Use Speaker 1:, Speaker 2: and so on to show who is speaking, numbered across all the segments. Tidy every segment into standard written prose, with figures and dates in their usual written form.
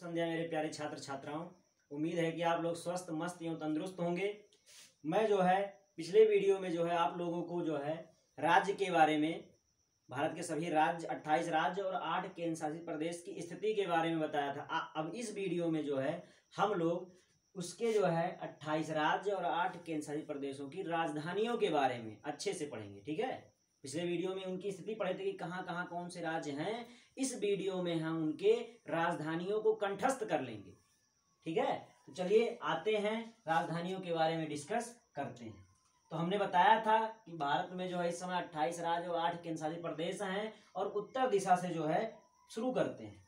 Speaker 1: संध्या मेरे प्यारे छात्र छात्राओं। उम्मीद है कि आप लोग स्वस्थ मस्त एवं तंदुरुस्त होंगे। मैं जो है पिछले वीडियो में जो है आप लोगों को जो है राज्य के बारे में, भारत के सभी राज्य 28 राज्य और 8 केंद्र शासित प्रदेश की स्थिति के बारे में बताया था। अब इस वीडियो में जो है हम लोग उसके जो है 28 राज्य और 8 केंद्र शासित प्रदेशों की राजधानियों के बारे में अच्छे से पढ़ेंगे। ठीक है, पिछले वीडियो में उनकी स्थिति पढ़े थे कि कहाँ कहाँ कौन से राज्य हैं। इस वीडियो में हम उनके राजधानियों को कंठस्थ कर लेंगे। ठीक है, तो चलिए आते हैं राजधानियों के बारे में डिस्कस करते हैं। तो हमने बताया था कि भारत में जो है इस समय 28 राज्य और 8 केंद्र शासित प्रदेश हैं और उत्तर दिशा से जो है शुरू करते हैं।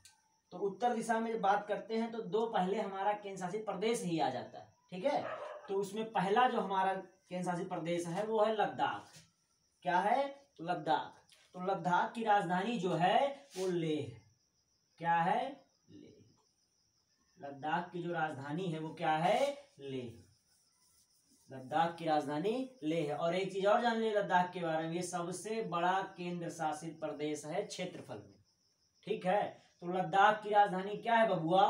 Speaker 1: तो उत्तर दिशा में जब बात करते हैं तो दो पहले हमारा केंद्र शासित प्रदेश ही आ जाता है। ठीक है, तो उसमें पहला जो हमारा केंद्र शासित प्रदेश है वो है लद्दाख। क्या है? लद्दाख। तो लद्दाख की राजधानी जो है वो लेह। क्या है? लेह। लद्दाख की जो राजधानी है वो क्या है? लेह। लद्दाख की राजधानी लेह है। और एक चीज और जान लीजिए लद्दाख के बारे में, ये सबसे बड़ा केंद्र शासित प्रदेश है क्षेत्रफल में। ठीक है, तो लद्दाख की राजधानी क्या है बबुआ?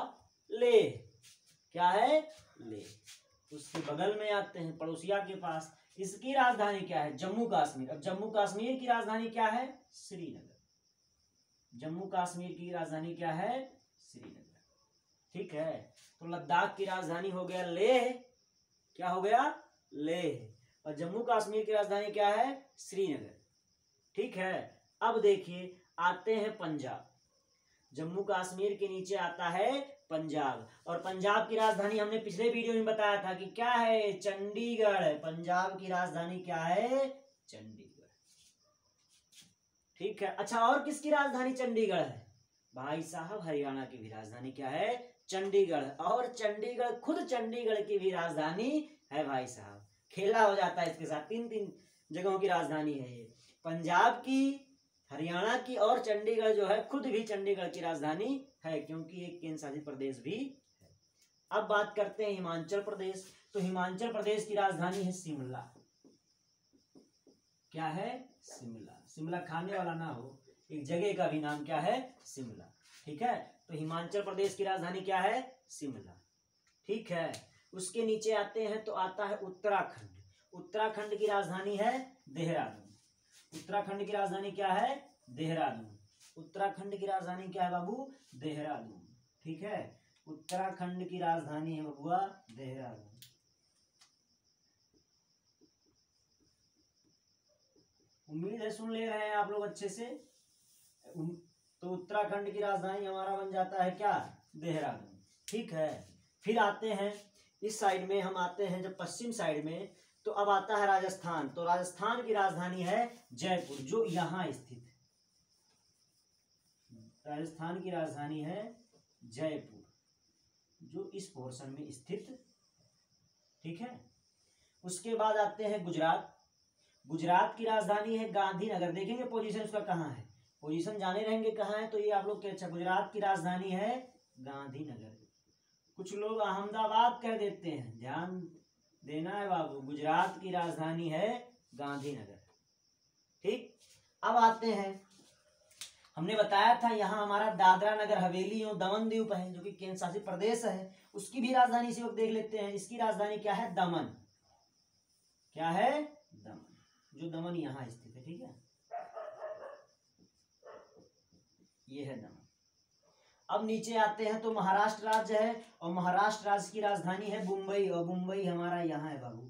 Speaker 1: लेह। क्या है? लेह। उसके बगल में आते हैं पड़ोसिया के पास, इसकी राजधानी क्या है? जम्मू कश्मीर। अब जम्मू कश्मीर की राजधानी क्या है? श्रीनगर। जम्मू कश्मीर की राजधानी क्या है? श्रीनगर। ठीक है, तो लद्दाख की राजधानी हो गया लेह। क्या हो गया? लेह। और जम्मू कश्मीर की राजधानी क्या है? श्रीनगर। ठीक है, अब देखिए आते हैं पंजाब। जम्मू कश्मीर के नीचे आता है पंजाब, और पंजाब की राजधानी हमने पिछले वीडियो में बताया था कि क्या है? चंडीगढ़। पंजाब की राजधानी क्या है? चंडीगढ़। ठीक है, अच्छा और किसकी राजधानी चंडीगढ़ है? भाई साहब हरियाणा की भी राजधानी क्या है? चंडीगढ़। और चंडीगढ़ खुद चंडीगढ़ की भी राजधानी है भाई साहब। खेला हो जाता है इसके साथ, तीन तीन जगहों की राजधानी है ये, पंजाब की, हरियाणा की और चंडीगढ़ जो है खुद भी चंडीगढ़ की राजधानी है, क्योंकि एक केंद्र शासित प्रदेश भी है। अब बात करते हैं हिमाचल प्रदेश। तो हिमाचल प्रदेश की राजधानी है शिमला। क्या है? शिमला। शिमला खाने वाला ना हो, एक जगह का भी नाम क्या है? शिमला। ठीक है, तो हिमाचल प्रदेश की राजधानी क्या है? शिमला। ठीक है, उसके नीचे आते हैं तो आता है उत्तराखंड। उत्तराखंड की राजधानी है देहरादून। उत्तराखंड की राजधानी क्या है? देहरादून। उत्तराखंड की राजधानी क्या है बाबू? देहरादून। ठीक है, उत्तराखंड की राजधानी है बबुआ देहरादून। उम्मीद है सुन ले रहे हैं आप लोग अच्छे से। तो उत्तराखंड की राजधानी हमारा बन जाता है क्या? देहरादून। ठीक है, फिर आते हैं इस साइड में, हम आते हैं जब पश्चिम साइड में, तो अब आता है राजस्थान। तो राजस्थान की राजधानी है जयपुर, जो यहां स्थित है। राजस्थान की राजधानी है जयपुर, जो इस पोर्शन में स्थित। ठीक है, उसके बाद आते हैं गुजरात। गुजरात की राजधानी है गांधीनगर। देखेंगे पोजीशन उसका कहाँ है, पोजीशन जाने रहेंगे कहाँ है, तो ये आप लोग के अच्छा, गुजरात की राजधानी है गांधीनगर। कुछ लोग अहमदाबाद कह देते हैं, ध्यान देना है बाबू, गुजरात की राजधानी है गांधीनगर। ठीक, अब आते हैं, हमने बताया था यहाँ हमारा दादरा नगर हवेली और दमन द्वीप है, जो कि केंद्र शासित प्रदेश है, उसकी भी राजधानी इसी वक्त देख लेते हैं। इसकी राजधानी क्या है? दमन। क्या है? दमन, जो दमन यहाँ स्थित है। ठीक है, ये है दमन। अब नीचे आते हैं तो महाराष्ट्र राज्य है, और महाराष्ट्र राज्य की राजधानी है मुंबई, और मुंबई हमारा यहाँ है बाबू।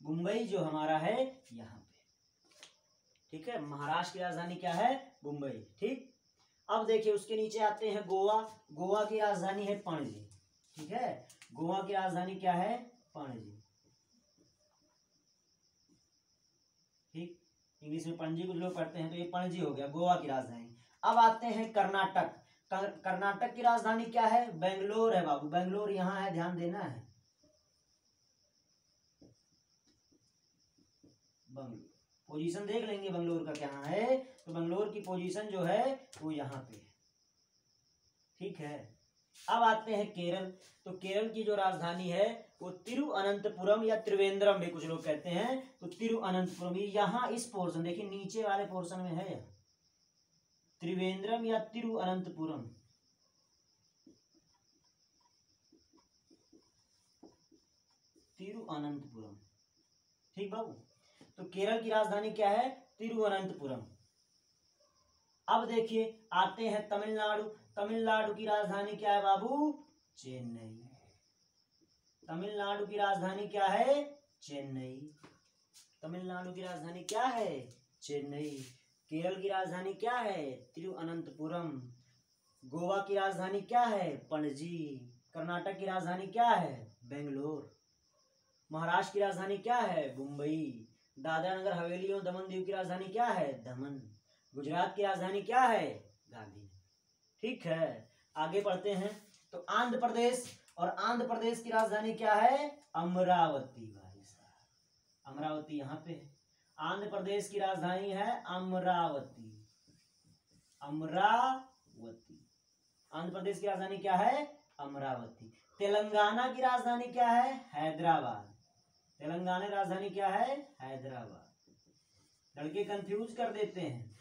Speaker 1: मुंबई जो हमारा है यहाँ पे। ठीक है, महाराष्ट्र की राजधानी क्या है? मुंबई। ठीक, अब देखिए उसके नीचे आते हैं गोवा। गोवा की राजधानी है पणजी। ठीक है, गोवा की राजधानी क्या है? पणजी। ठीक, इंग्लिश में पणजी कुछ लोग पढ़ते हैं, तो ये पणजी हो गया गोवा की राजधानी। अब आते हैं कर्नाटक। कर्नाटक की राजधानी क्या है? बेंगलोर है बाबू, बेंगलोर यहाँ है, ध्यान देना है। बंगलोर, पोजीशन देख लेंगे बंगलोर का क्या है, तो बंगलोर की पोजीशन जो है वो यहाँ पे है। ठीक है, अब आते हैं केरल। तो केरल की जो राजधानी है वो तिरुअनंतपुरम या त्रिवेंद्रम भी कुछ लोग कहते हैं, तो तिरुअनंतपुरम यहाँ इस पोर्शन, देखिए नीचे वाले पोर्शन में है। त्रिवेंद्रम या तिरुअनंतपुरम? तिरुअनंतपुरम। ठीक बाबू, तो केरल की राजधानी क्या है? तिरुअनंतपुरम। अब देखिए आते हैं तमिलनाडु। तमिलनाडु की राजधानी क्या है बाबू? चेन्नई। तमिलनाडु की राजधानी क्या है? चेन्नई। तमिलनाडु की राजधानी क्या है? चेन्नई। केरल की राजधानी क्या है? तिरुअनंतपुरम। गोवा की राजधानी क्या है? पणजी। कर्नाटक की राजधानी क्या है? बेंगलोर। महाराष्ट्र की राजधानी क्या है? मुंबई। दादरा नगर हवेली और दमन दीव की राजधानी क्या है? दमन। गुजरात की राजधानी क्या है? गांधी। ठीक है, आगे बढ़ते हैं। तो आंध्र प्रदेश, और आंध्र प्रदेश की राजधानी क्या है? अमरावती। भाई साहब, अमरावती यहाँ पे है। आंध्र प्रदेश की राजधानी है अमरावती। अमरावती। आंध्र प्रदेश की राजधानी क्या है? अमरावती। तेलंगाना की राजधानी क्या है? हैदराबाद। तेलंगाना की राजधानी क्या है? हैदराबाद। लड़के कंफ्यूज कर देते हैं।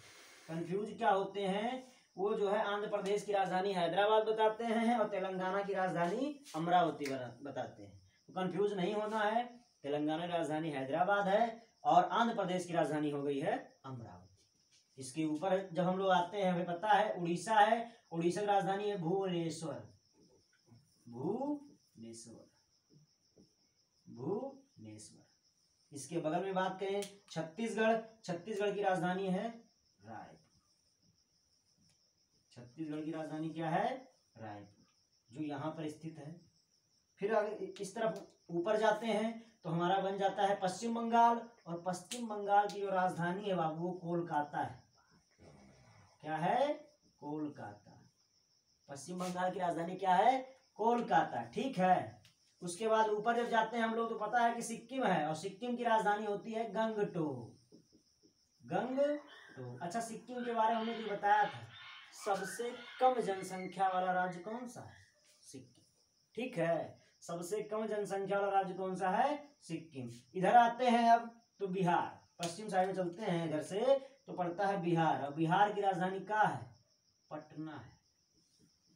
Speaker 1: कंफ्यूज क्या होते हैं? वो जो है आंध्र प्रदेश की राजधानी हैदराबाद बताते हैं और तेलंगाना की राजधानी अमरावती बताते हैं। तो कंफ्यूज नहीं होना है। तेलंगाना की राजधानी हैदराबाद है और आंध्र प्रदेश की राजधानी हो गई है अमरावती। इसके ऊपर जब हम लोग आते हैं, हमें पता है उड़ीसा है। उड़ीसा की राजधानी है भुवनेश्वर। भुवनेश्वर। भुवनेश्वर। इसके बगल में बात करें छत्तीसगढ़। छत्तीसगढ़ की राजधानी है रायपुर। छत्तीसगढ़ की राजधानी क्या है? रायपुर, जो यहाँ पर स्थित है। फिर आगे इस तरफ ऊपर जाते हैं तो हमारा बन जाता है पश्चिम बंगाल। और पश्चिम बंगाल की जो राजधानी है बाबू वो कोलकाता है। क्या है? कोलकाता। पश्चिम बंगाल की राजधानी क्या है? कोलकाता। ठीक है, उसके बाद ऊपर जब जाते हैं हम लोग तो पता है कि सिक्किम है और सिक्किम की राजधानी होती है गंगटोक। गंगटोक। अच्छा, सिक्किम के बारे में हमने जो बताया था, सबसे कम जनसंख्या वाला राज्य कौन सा है? सिक्किम। ठीक है, सबसे कम जनसंख्या वाला राज्य कौन सा है? सिक्किम। इधर आते हैं अब तो बिहार। पश्चिम साइड में चलते हैं इधर से तो पड़ता है बिहार। और बिहार की राजधानी क्या है? पटना है।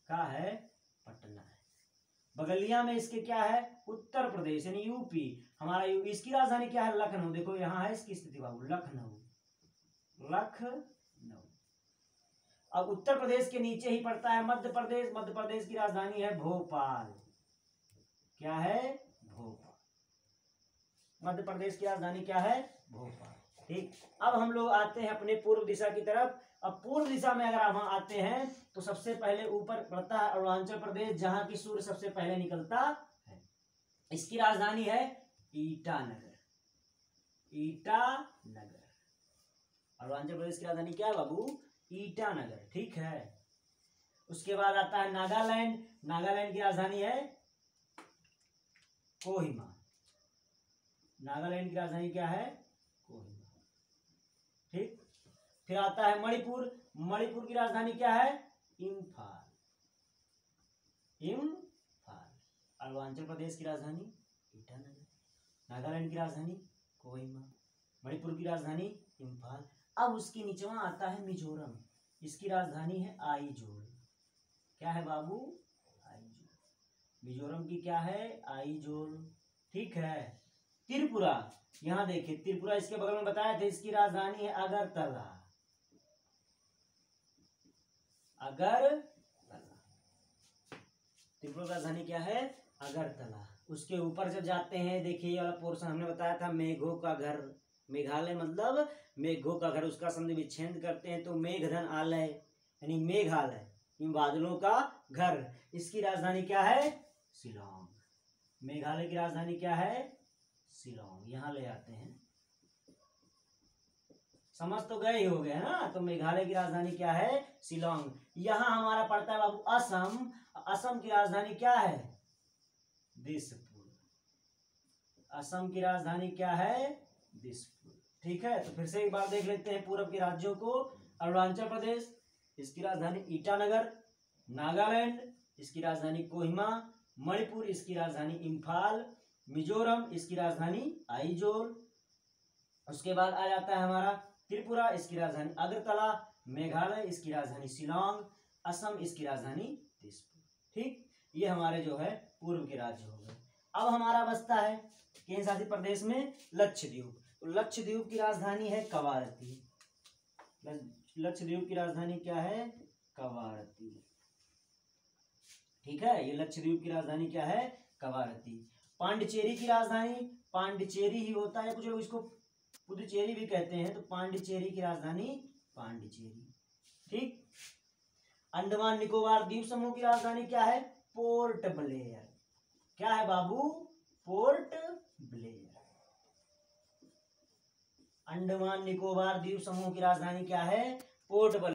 Speaker 1: क्या है? पटना है। बगलिया में इसके क्या है? उत्तर प्रदेश यानी यूपी। हमारा इसकी राजधानी क्या है? लखनऊ। देखो यहाँ है इसकी स्थिति बाबू, लखनऊ। लखनऊ। अब उत्तर प्रदेश के नीचे ही पड़ता है मध्य प्रदेश। मध्य प्रदेश की राजधानी है भोपाल। क्या है? भोपाल। मध्य प्रदेश की राजधानी क्या है? भोपाल। ठीक, अब हम लोग आते हैं अपने पूर्व दिशा की तरफ। अब पूर्व दिशा में अगर आप आते हैं तो सबसे पहले ऊपर पड़ता है अरुणाचल प्रदेश, जहां की सूर्य सबसे पहले निकलता है। इसकी राजधानी है ईटानगर। ईटानगर। अरुणाचल प्रदेश की राजधानी क्या है बाबू? ईटानगर। ठीक है, उसके बाद आता है नागालैंड। नागालैंड की राजधानी है कोहिमा। नागालैंड की राजधानी क्या है? कोहिमा। ठीक, फिर आता है मणिपुर। मणिपुर की राजधानी क्या है? इम्फाल। इम्फाल। अरुणाचल प्रदेश की राजधानी ईटानगर। नागालैंड की राजधानी कोहिमा। मणिपुर की राजधानी इम्फाल। अब उसके नीचे आता है मिजोरम। इसकी राजधानी है आइजोल। क्या है बाबू? आइजोल। मिजोरम की क्या है? आइजोल। ठीक है, त्रिपुरा। यहां देखिए त्रिपुरा इसके बगल में बताया था, इसकी राजधानी है अगरतला। अगरतला। त्रिपुरा की राजधानी क्या है? अगरतला। उसके ऊपर जब जाते हैं देखिए वाला पोर्शन हमने बताया था मेघों का घर। मेघालय मतलब मेघों का घर। उसका संधि विच्छेद करते हैं तो मेघधन आलय यानी मेघालय, इन बादलों का घर। इसकी राजधानी क्या है? शिलोंग। मेघालय की राजधानी क्या है? शिलोंग। यहां ले आते हैं, समझ तो गए ही हो गए ना। तो मेघालय की राजधानी क्या है? शिलोंग। यहां हमारा पड़ता है बाबू असम। असम की राजधानी क्या है? दिसपुर। असम की राजधानी क्या है? दिसपुर। ठीक है, तो फिर से एक बार देख लेते हैं पूर्व के राज्यों को। अरुणाचल प्रदेश, इसकी राजधानी ईटानगर। नागालैंड, इसकी राजधानी कोहिमा। मणिपुर, इसकी राजधानी इम्फाल। मिजोरम, इसकी राजधानी आइजोल। उसके बाद आ जाता है हमारा त्रिपुरा, इसकी राजधानी अगरतला। मेघालय इसकी राजधानी शिलोंग, असम इसकी राजधानी दिसपुर। ठीक, ये हमारे जो है पूर्व के राज्य हो गए। अब हमारा बचता है केंद्र शासित प्रदेश में लक्षद्वीप। तो लक्षद्वीप की राजधानी है कवारत्ती। लक्षद्वीप की राजधानी क्या है? कवारत्ती। ठीक है, ये लक्षद्वीप की राजधानी क्या है? कवारत्ती। पांडिचेरी की राजधानी पांडिचेरी ही होता है, कुछ लोग इसको पुदुचेरी भी कहते हैं, तो पांडिचेरी की राजधानी पांडिचेरी। ठीक, अंडमान निकोबार द्वीप समूह की राजधानी क्या है? पोर्ट ब्लेयर। क्या है बाबू? पोर्ट ब्लेयर। अंडमान निकोबार द्वीप समूह की राजधानी क्या है? पोर्ट ब्लेयर।